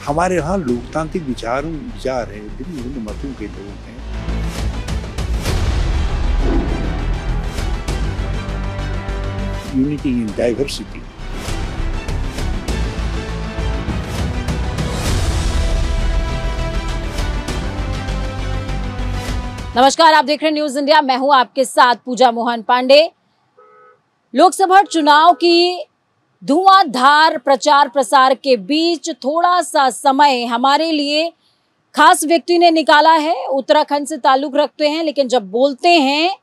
हमारे यहाँ लोकतांत्रिक विचार है, भिन्न भिन्न मतों के लोग हैं। Unity in diversity. नमस्कार, आप देख रहे हैं न्यूज इंडिया। मैं हूं आपके साथ पूजा मोहन पांडे। लोकसभा चुनाव की धुआंधार प्रचार प्रसार के बीच थोड़ा सा समय हमारे लिए खास व्यक्ति ने निकाला है। उत्तराखंड से ताल्लुक रखते हैं, लेकिन जब बोलते हैं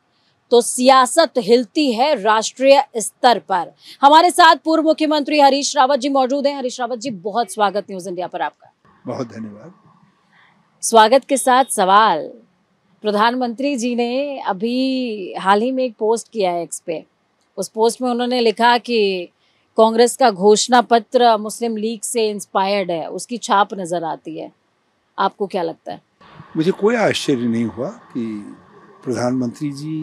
तो सियासत हिलती है राष्ट्रीय स्तर पर। हमारे साथ पूर्व मुख्यमंत्री हरीश रावत जी मौजूद हैं। हरीश रावत जी, बहुत स्वागत न्यूज इंडिया पर आपका। बहुत धन्यवाद। स्वागत के साथ सवाल, प्रधानमंत्री जी ने अभी हाल ही में एक पोस्ट किया है एक्स पे। उस पोस्ट में उन्होंने लिखा कि कांग्रेस का घोषणा पत्र मुस्लिम लीग से इंस्पायर्ड है, उसकी छाप नजर आती है। आपको क्या लगता है? मुझे कोई आश्चर्य नहीं हुआ कि प्रधानमंत्री जी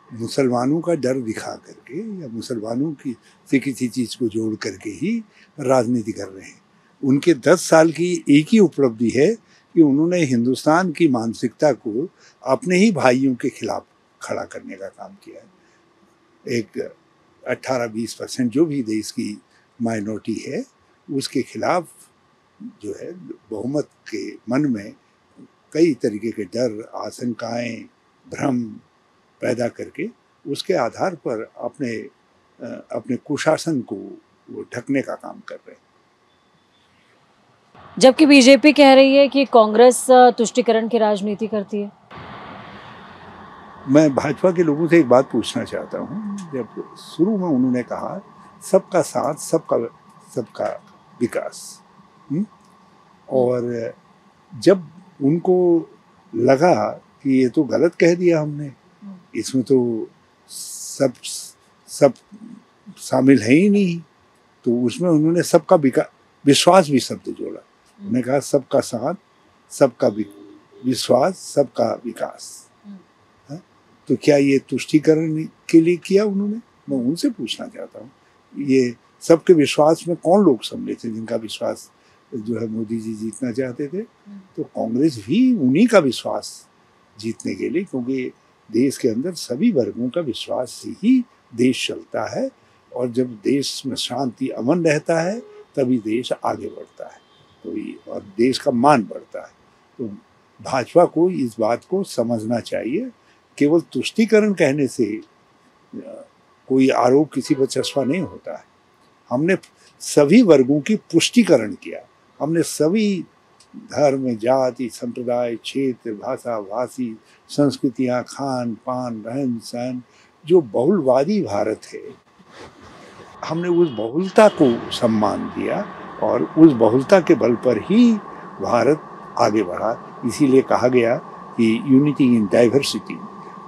मुसलमानों का डर दिखा करके या मुसलमानों की से किसी चीज़ को जोड़ करके ही राजनीति कर रहे हैं। उनके 10 साल की एक ही उपलब्धि है कि उन्होंने हिंदुस्तान की मानसिकता को अपने ही भाइयों के खिलाफ खड़ा करने का काम किया है। एक 18-20% जो भी देश की माइनॉरिटी है, उसके खिलाफ जो है बहुमत के मन में कई तरीके के डर, आशंकाएं, भ्रम पैदा करके उसके आधार पर अपने कुशासन को वो ढकने का काम कर रहे हैं। जबकि बीजेपी कह रही है कि कांग्रेस तुष्टीकरण की राजनीति करती है। मैं भाजपा के लोगों से एक बात पूछना चाहता हूँ। जब शुरू में उन्होंने कहा सबका साथ, सबका विकास, और जब उनको लगा कि ये तो गलत कह दिया हमने, इसमें तो सब शामिल है ही नहीं, तो उसमें उन्होंने सबका विश्वास भी शब्द जोड़ा। उन्होंने कहा सबका साथ, सबका विश्वास, सबका विकास। तो क्या ये तुष्टीकरण के लिए किया उन्होंने? मैं उनसे पूछना चाहता हूँ, ये सबके विश्वास में कौन लोग सम्मिलित थे जिनका विश्वास जो है मोदी जी जीतना चाहते थे? तो कांग्रेस भी उन्हीं का विश्वास जीतने के लिए, क्योंकि देश के अंदर सभी वर्गों का विश्वास से ही देश चलता है, और जब देश में शांति अमन रहता है तभी देश आगे बढ़ता है, तो और देश का मान बढ़ता है। तो भाजपा को इस बात को समझना चाहिए। केवल तुष्टीकरण कहने से कोई आरोप किसी पर चस्पा नहीं होता है। हमने सभी वर्गों की पुष्टिकरण किया। हमने सभी धर्म, जाति, संप्रदाय, क्षेत्र, भाषा, भाषी, संस्कृतियाँ, खान पान, रहन सहन, जो बहुलवादी भारत है, हमने उस बहुलता को सम्मान दिया और उस बहुलता के बल पर ही भारत आगे बढ़ा। इसीलिए कहा गया कि यूनिटी इन डाइवर्सिटी।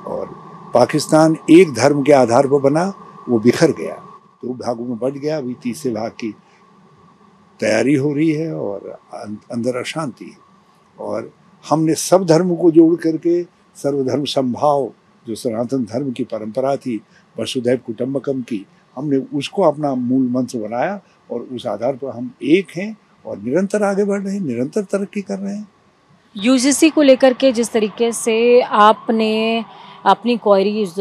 और पाकिस्तान एक धर्म के आधार पर बना, वो बिखर गया, 2 भागों में बंट गया। अभी तीसरे भाग की तैयारी हो रही है और अंदर अशांति है। और हमने सब धर्मों को जोड़ करके सर्वधर्म समभाव, जो सनातन धर्म की परंपरा थी, वसुधैव कुटुंबकम की, हमने उसको अपना मूल मंत्र बनाया और उस आधार पर हम एक हैं और निरंतर आगे बढ़ रहे हैं, निरंतर तरक्की कर रहे हैं। यूजीसी को लेकर के जिस तरीके से आपने अपनी क्वेरीज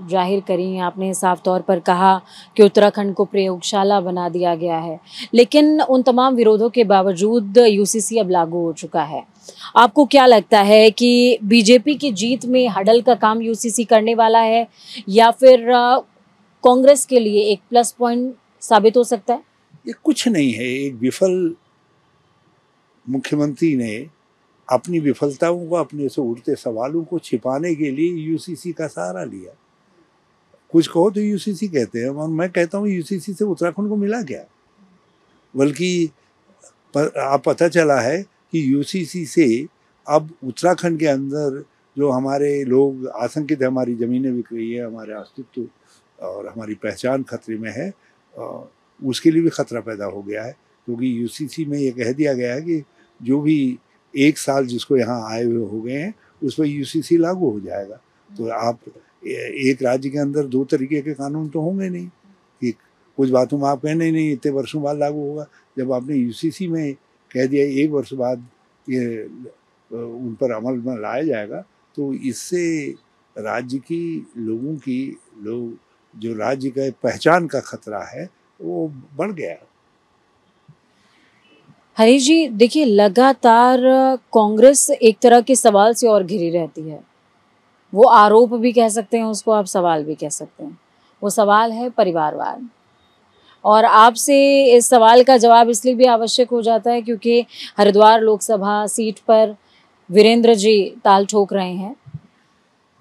जाहिर करी, आपने साफ तौर पर कहा कि उत्तराखंड को प्रयोगशाला बना दिया गया है, लेकिन उन तमाम विरोधों के बावजूद यूसीसी अब लागू हो चुका है। आपको क्या लगता है कि बीजेपी की जीत में हडल का काम यूसीसी करने वाला है, या फिर कांग्रेस के लिए एक प्लस पॉइंट साबित हो सकता है? ये कुछ नहीं है। एक विफल मुख्यमंत्री ने अपनी विफलताओं को, अपने से उठते सवालों को छिपाने के लिए यूसीसी का सहारा लिया। कुछ कहो तो यूसीसी कहते हैं, और मैं कहता हूँ यूसीसी से उत्तराखंड को मिला क्या? बल्कि आप पता चला है कि यूसीसी से अब उत्तराखंड के अंदर जो हमारे लोग आशंकित है, हमारी ज़मीनें बिक रही है, हमारे अस्तित्व और हमारी पहचान खतरे में है, उसके लिए भी खतरा पैदा हो गया है। क्योंकि यूसीसी में ये कह दिया गया है कि जो भी 1 साल जिसको यहाँ आए हुए हो गए हैं, उस पर यूसीसी लागू हो जाएगा। तो आप एक राज्य के अंदर 2 तरीके के कानून तो होंगे नहीं कि कुछ बातों में आप कहें नहीं इतने वर्षों बाद लागू होगा। जब आपने यूसीसी में कह दिया 1 वर्ष बाद ये उन पर अमल में लाया जाएगा, तो इससे राज्य की लोग जो राज्य का पहचान का खतरा है वो बढ़ गया। हरीश जी, देखिए लगातार कांग्रेस एक तरह के सवाल से और घिरी रहती है। वो आरोप भी कह सकते हैं उसको, आप सवाल भी कह सकते हैं। वो सवाल है परिवारवाद। और आपसे इस सवाल का जवाब इसलिए भी आवश्यक हो जाता है क्योंकि हरिद्वार लोकसभा सीट पर वीरेंद्र जी ताल ठोक रहे हैं।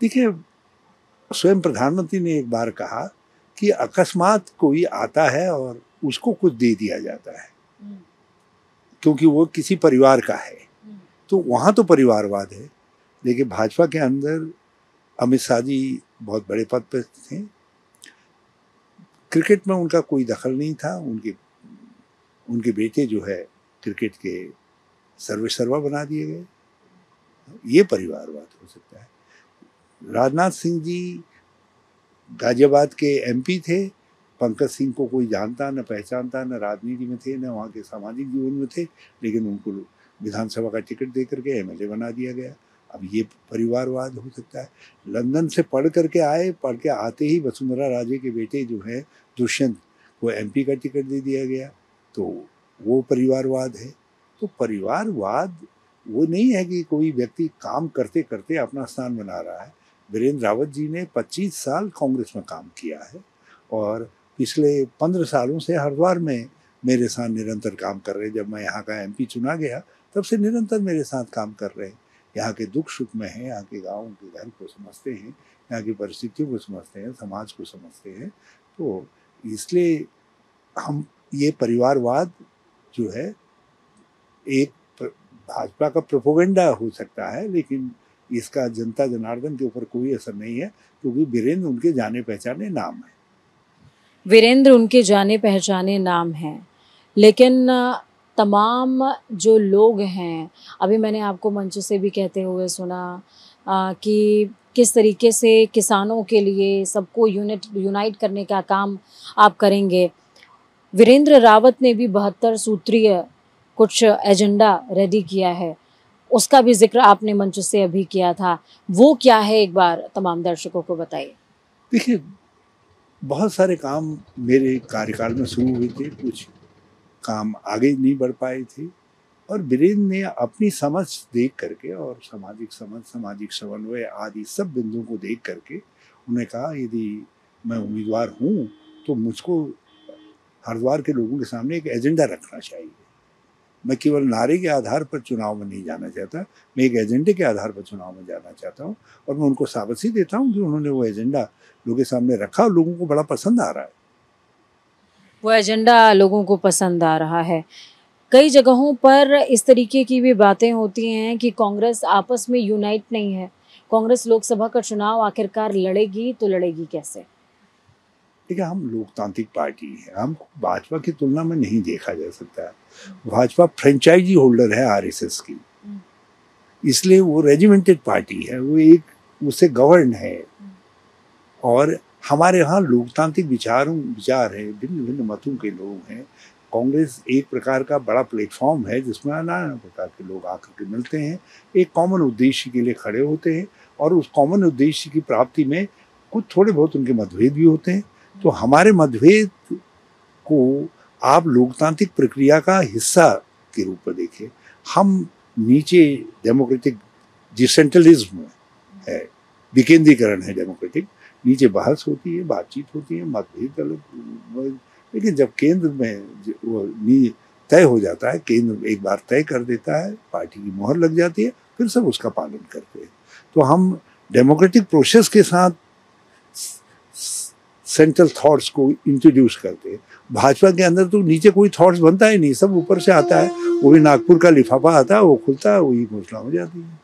देखिए, स्वयं प्रधानमंत्री ने एक बार कहा कि अकस्मात कोई आता है और उसको कुछ दे दिया जाता है क्योंकि वो किसी परिवार का है, तो वहाँ तो परिवारवाद है। देखिए, भाजपा के अंदर अमित शाह जी बहुत बड़े पद पर थे, क्रिकेट में उनका कोई दखल नहीं था। उनके बेटे जो है क्रिकेट के सर्वेसर्वा बना दिए गए, ये परिवारवाद हो सकता है। राजनाथ सिंह जी गाजियाबाद के एमपी थे, पंकज सिंह को कोई जानता न पहचानता, न राजनीति में थे न वहाँ के सामाजिक जीवन में थे, लेकिन उनको विधानसभा का टिकट दे करके एमएलए बना दिया गया। अब ये परिवारवाद हो सकता है। लंदन से पढ़ करके आए, पढ़ के आते ही वसुंधरा राजे के बेटे जो है दुष्यंत को एमपी का टिकट दे दिया गया, तो वो परिवारवाद है। तो परिवारवाद वो नहीं है कि कोई व्यक्ति काम करते करते अपना स्थान बना रहा है। वीरेंद्र रावत जी ने 25 साल कांग्रेस में काम किया है और पिछले 15 सालों से हरिद्वार में मेरे साथ निरंतर काम कर रहे हैं। जब मैं यहाँ का एमपी चुना गया तब से निरंतर मेरे साथ काम कर रहे हैं। यहाँ के दुख सुख में हैं, यहाँ के गाँव के घर को समझते हैं, यहाँ की परिस्थितियों को समझते हैं, समाज को समझते हैं। तो इसलिए हम ये परिवारवाद जो है एक भाजपा का प्रोपोगेंडा हो सकता है, लेकिन इसका जनता जनार्दन के ऊपर कोई असर नहीं है क्योंकि वीरेंद्र उनके जाने पहचाने नाम है। वीरेंद्र उनके जाने पहचाने नाम हैं, लेकिन तमाम जो लोग हैं, अभी मैंने आपको मंच से भी कहते हुए सुना कि किस तरीके से किसानों के लिए सबको यूनाइट करने का काम आप करेंगे। वीरेंद्र रावत ने भी 72 सूत्रीय कुछ एजेंडा रेडी किया है, उसका भी जिक्र आपने मंच से अभी किया था। वो क्या है, एक बार तमाम दर्शकों को बताइए। देखिए, बहुत सारे काम मेरे कार्यकाल में शुरू हुए थे, कुछ काम आगे नहीं बढ़ पाए थे और वीरेंद्र ने अपनी समझ देख करके और सामाजिक समझ, सामाजिक समन्वय आदि सब बिंदुओं को देख करके उन्होंने कहा यदि मैं उम्मीदवार हूँ तो मुझको हरिद्वार के लोगों के सामने एक एजेंडा रखना चाहिए। मैं केवल नारे के आधार पर चुनाव में नहीं जाना चाहता, मैं एक एजेंडे के आधार पर चुनाव में जाना चाहता हूँ और मैं उनको शाबाशी देता हूँ कि उन्होंने वो एजेंडा लोगों के सामने रखा और लोगों को बड़ा पसंद आ रहा है। वो एजेंडा लोगों को पसंद आ रहा है। कई जगहों पर इस तरीके की भी बातें होती हैं कि कांग्रेस आपस में यूनाइट नहीं है। कांग्रेस लोकसभा का चुनाव आखिरकार लड़ेगी तो लड़ेगी कैसे? देखिए, हम लोकतांत्रिक पार्टी है, हम भाजपा की तुलना में नहीं देखा जा सकता है। भाजपा फ्रेंचाइजी होल्डर है आरएसएस की, इसलिए वो रेजिमेंटेड पार्टी है, वो एक उससे गवर्न है। और हमारे यहाँ लोकतांत्रिक विचार है, भिन्न भिन्न मतों के लोग हैं। कांग्रेस एक प्रकार का बड़ा प्लेटफॉर्म है जिसमें नाना प्रकार के लोग आकर के मिलते हैं, एक कॉमन उद्देश्य के लिए खड़े होते हैं और उस कॉमन उद्देश्य की प्राप्ति में कुछ थोड़े बहुत उनके मतभेद भी होते हैं। तो हमारे मतभेद को आप लोकतांत्रिक प्रक्रिया का हिस्सा के रूप में देखें। हम नीचे डेमोक्रेटिक डिसेंट्रलिज्म है, विकेंद्रीकरण है डेमोक्रेटिक, नीचे बहस होती है, बातचीत होती है, मतभेद अलग, लेकिन जब केंद्र में वो तय हो जाता है, केंद्र एक बार तय कर देता है, पार्टी की मोहर लग जाती है, फिर सब उसका पालन करते हैं। तो हम डेमोक्रेटिक प्रोसेस के साथ सेंट्रल थॉट्स को इंट्रोड्यूस करते हैं। भाजपा के अंदर तो नीचे कोई थॉट्स बनता ही नहीं, सब ऊपर से आता है, वो भी नागपुर का लिफाफा आता है, वो खुलता है, वही घोषणा हो जाती है।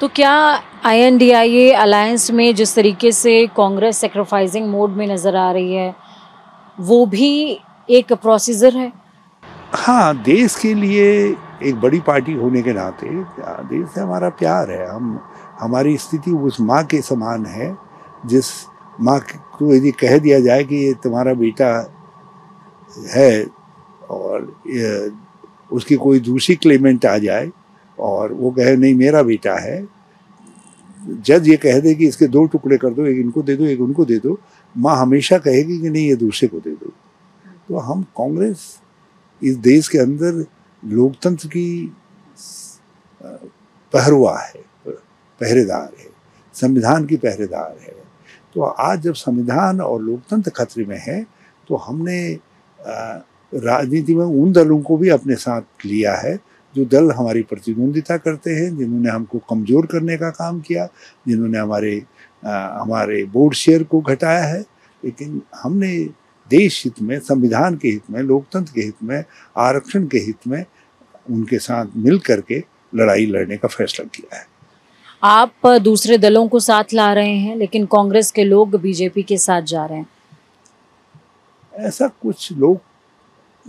तो क्या INDIA अलायंस में जिस तरीके से कांग्रेस सैक्रिफाइसिंग मोड में नजर आ रही है, वो भी एक प्रोसीजर है? हाँ, देश के लिए एक बड़ी पार्टी होने के नाते देश से हमारा प्यार है। हमारी स्थिति उस माँ के समान है जिस माँ को यदि कह दिया जाए कि ये तुम्हारा बेटा है और उसकी कोई दूसरी क्लेमेंट आ जाए और वो कहे नहीं मेरा बेटा है, जज ये कह दे कि इसके 2 टुकड़े कर दो, एक इनको दे दो एक उनको दे दो, माँ हमेशा कहेगी कि नहीं ये दूसरे को दे दो। तो हम कांग्रेस इस देश के अंदर लोकतंत्र की पहरुआ है, पहरेदार है, संविधान की पहरेदार है। तो आज जब संविधान और लोकतंत्र खतरे में है तो हमने राजनीति में उन दलों को भी अपने साथ लिया है जो दल हमारी प्रतिद्वंदिता करते हैं, जिन्होंने हमको कमज़ोर करने का काम किया, जिन्होंने हमारे वोट शेयर को घटाया है। लेकिन हमने देश हित में, संविधान के हित में, लोकतंत्र के हित में, आरक्षण के हित में उनके साथ मिल करके लड़ाई लड़ने का फैसला किया है। आप दूसरे दलों को साथ ला रहे हैं लेकिन कांग्रेस के लोग बीजेपी के साथ जा रहे हैं। ऐसा कुछ लोग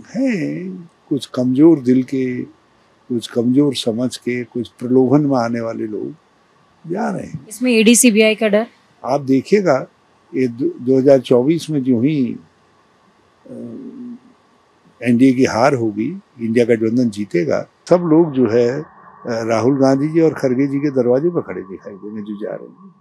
हैं, कुछ कमज़ोर दिल के, कुछ कमज़ोर समझ के, कुछ प्रलोभन में आने वाले लोग जा रहे हैं। इसमें ईडी सीबीआई का डर आप देखिएगा ये 2024 में जो ही एनडीए की हार होगी, इंडिया गठबंधन जीतेगा, सब लोग जो है राहुल गांधी जी और खड़गे जी के दरवाजे पर खड़े दिखाई देंगे जो जा रहे हैं।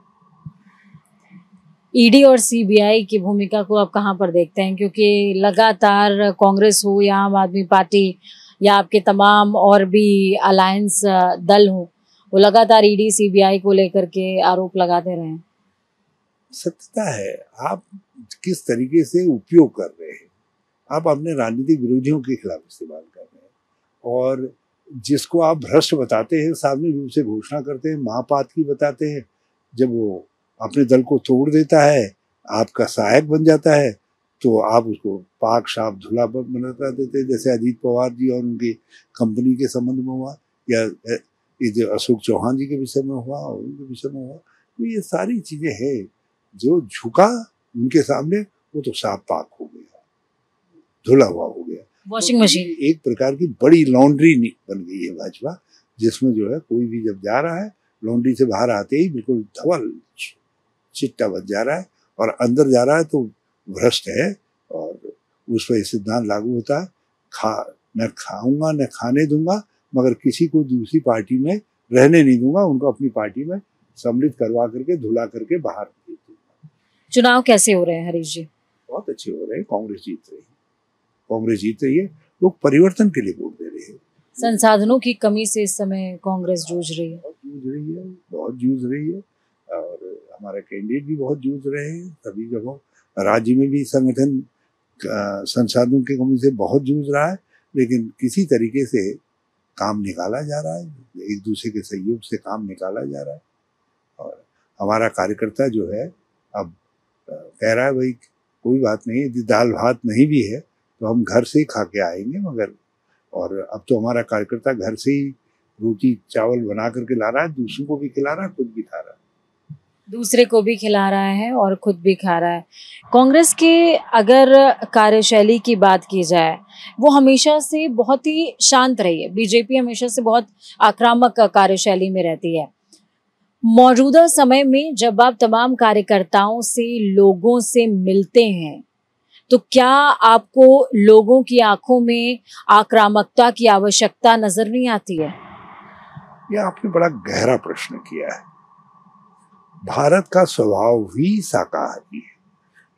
ईडी और सीबीआई की भूमिका को आप कहां पर देखते हैं, क्योंकि लगातार कांग्रेस हो या आम आदमी पार्टी या आपके तमाम और भी अलायंस दल हो, वो लगातार ईडी सीबीआई को लेकर के आरोप लगाते रहे हैं। सत्यता है, आप किस तरीके से उपयोग कर रहे हैं, आप अपने राजनीतिक विरोधियों के खिलाफ इस्तेमाल कर रहे हैं, और जिसको आप भ्रष्ट बताते हैं, सार्वजनिक रूप से घोषणा करते हैं, महापात की बताते हैं, जब वो अपने दल को तोड़ देता है, आपका सहायक बन जाता है, तो आप उसको पाक साफ धुला बना देते हैं, जैसे अजीत पवार जी और उनकी कंपनी के संबंध में हुआ, या ये जो अशोक चौहान जी के विषय में हुआ और उनके विषय में हुआ। तो ये सारी चीज़ें हैं, जो झुका उनके सामने वो तो साफ पाक हो गया, धुला हुआ हो गया। वॉशिंग मशीन एक प्रकार की बड़ी लॉन्ड्री बन गई है भाजपा, जिसमें जो है कोई भी जब जा रहा है, लॉन्ड्री से बाहर आते ही बिल्कुल धवल चिट्टा बच जा रहा है, और अंदर जा रहा है तो भ्रष्ट है, और उस पर सिद्धांत लागू होता है, न खाऊंगा न खाने दूंगा, मगर किसी को दूसरी पार्टी में रहने नहीं दूंगा, उनको अपनी पार्टी में सम्मिलित करवा करके धुला करके बाहर भेज दूंगा। चुनाव कैसे हो रहे हैं हरीश जी? बहुत अच्छे हो रहे हैं, कांग्रेस जीत रही है, कांग्रेस जीत रही है, लोग परिवर्तन के लिए वोट दे रहे हैं। संसाधनों की कमी से इस समय कांग्रेस जूझ रही है, बहुत जूझ रही है, और हमारे कैंडिडेट भी बहुत जूझ रहे हैं सभी जगहों। राज्य में भी संगठन संसाधनों की कमी से बहुत जूझ रहा है, लेकिन किसी तरीके से काम निकाला जा रहा है, एक दूसरे के सहयोग से काम निकाला जा रहा है। और हमारा कार्यकर्ता जो है अब कह रहा है भाई कोई बात नहीं, यदि दाल भात नहीं भी है तो हम घर से ही खा के आएंगे, मगर, और अब तो हमारा कार्यकर्ता घर से ही रोटी चावल बना करके ला रहा है, दूसरों को भी खिला रहा है, खुद भी खा रहा है। दूसरे को भी खिला रहा है और खुद भी खा रहा है। कांग्रेस के अगर कार्यशैली की बात की जाए, वो हमेशा से बहुत ही शांत रही है। बीजेपी हमेशा से बहुत आक्रामक कार्यशैली में रहती है। मौजूदा समय में जब आप तमाम कार्यकर्ताओं से, लोगों से मिलते हैं, तो क्या आपको लोगों की आंखों में आक्रामकता की आवश्यकता नजर नहीं आती है? यह आपने बड़ा गहरा प्रश्न किया है। भारत का स्वभाव ही शाकाहारी है,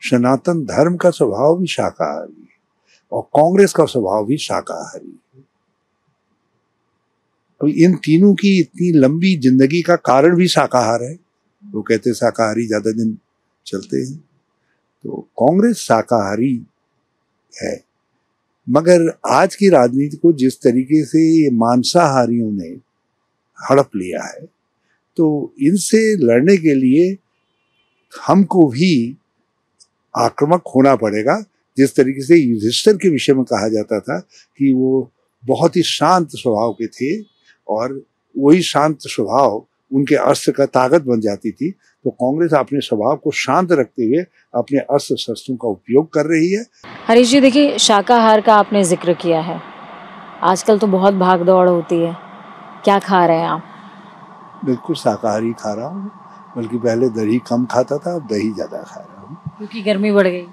सनातन धर्म का स्वभाव भी शाकाहारी है, और कांग्रेस का स्वभाव भी शाकाहारी है। तो इन तीनों की इतनी लंबी जिंदगी का कारण भी शाकाहार है। वो कहते हैं शाकाहारी ज्यादा दिन चलते हैं, तो कांग्रेस शाकाहारी है। मगर आज की राजनीति को जिस तरीके से ये मांसाहारियों ने हड़प लिया है, तो इनसे लड़ने के लिए हमको भी आक्रामक होना पड़ेगा। जिस तरीके से युधिष्ठिर के विषय में कहा जाता था कि वो बहुत ही शांत स्वभाव के थे, और वही शांत स्वभाव उनके अस्त्र का ताकत बन जाती थी, तो कांग्रेस अपने स्वभाव को शांत रखते हुए अपने अस्त्र शस्त्रों का उपयोग कर रही है। हरीश जी, देखिए, शाकाहार का आपने जिक्र किया है, आजकल तो बहुत भाग दौड़ होती है, क्या खा रहे हैं आप? बिल्कुल शाकाहारी खा रहा हूँ, बल्कि पहले दही कम खाता था, अब दही ज़्यादा खा रहा हूँ, क्योंकि गर्मी बढ़ गई।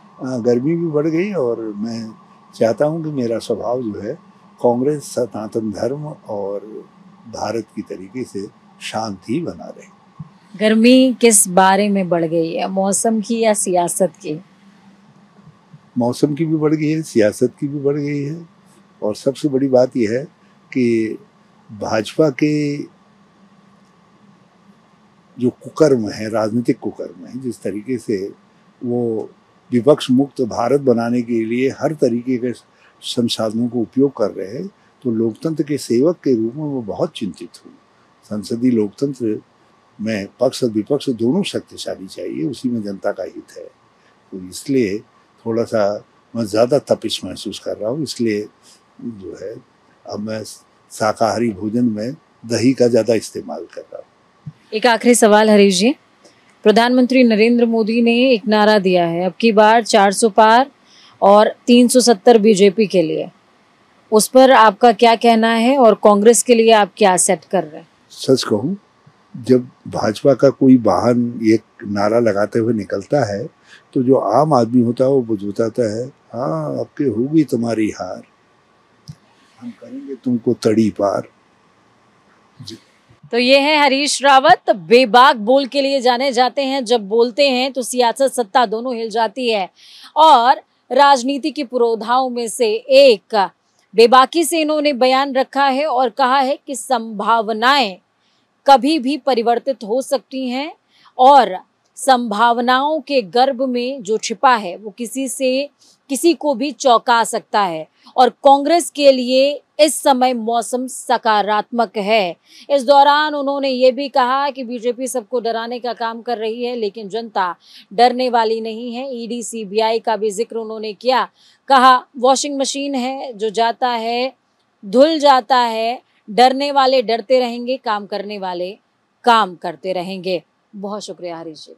गर्मी भी बढ़ गई, और मैं चाहता हूँ कि मेरा स्वभाव जो है कांग्रेस सनातन धर्म और भारत की तरीके से शांति बना रहे। गर्मी किस बारे में बढ़ गई है, मौसम की या सियासत की? मौसम की भी बढ़ गई है, सियासत की भी बढ़ गई है, और सबसे बड़ी बात यह है कि भाजपा के जो कुकर्म है, राजनीतिक कुकर्म है, जिस तरीके से वो विपक्ष मुक्त भारत बनाने के लिए हर तरीके के संसाधनों को उपयोग कर रहे हैं, तो लोकतंत्र के सेवक के रूप में वो बहुत चिंतित हूँ। संसदीय लोकतंत्र में पक्ष और विपक्ष दोनों शक्तिशाली चाहिए, उसी में जनता का हित है। तो इसलिए थोड़ा सा मैं ज़्यादा तपिश महसूस कर रहा हूँ, इसलिए जो है अब मैं शाकाहारी भोजन में दही का ज़्यादा इस्तेमाल कर रहा हूँ। एक आखिरी सवाल हरीश जी, प्रधानमंत्री नरेंद्र मोदी ने एक नारा दिया है, अब की बार 400 पार और 370 बीजेपी के लिए, उस पर आपका क्या कहना है और कांग्रेस के लिए आप क्या सेट कर रहे हैं? सच कहूँ, जब भाजपा का कोई वाहन एक नारा लगाते हुए निकलता है तो जो आम आदमी होता है वो बताता है, हाँ अब के होगी तुम्हारी हार, हम करेंगे तुमको तड़ी पार। तो ये है हरीश रावत, बेबाक बोल के लिए जाने जाते हैं। जब बोलते हैं तो सियासत सत्ता दोनों हिल जाती है, और राजनीति की पुरोधाओं में से एक बेबाकी से इन्होंने बयान रखा है और कहा है कि संभावनाएं कभी भी परिवर्तित हो सकती हैं, और संभावनाओं के गर्भ में जो छिपा है वो किसी को भी चौंका सकता है। और कांग्रेस के लिए इस समय मौसम सकारात्मक है। इस दौरान उन्होंने ये भी कहा कि बीजेपी सबको डराने का काम कर रही है, लेकिन जनता डरने वाली नहीं है। ईडी सीबीआई का भी जिक्र उन्होंने किया, कहा वॉशिंग मशीन है जो जाता है धुल जाता है, डरने वाले डरते रहेंगे, काम करने वाले काम करते रहेंगे। बहुत शुक्रिया हरीश जी।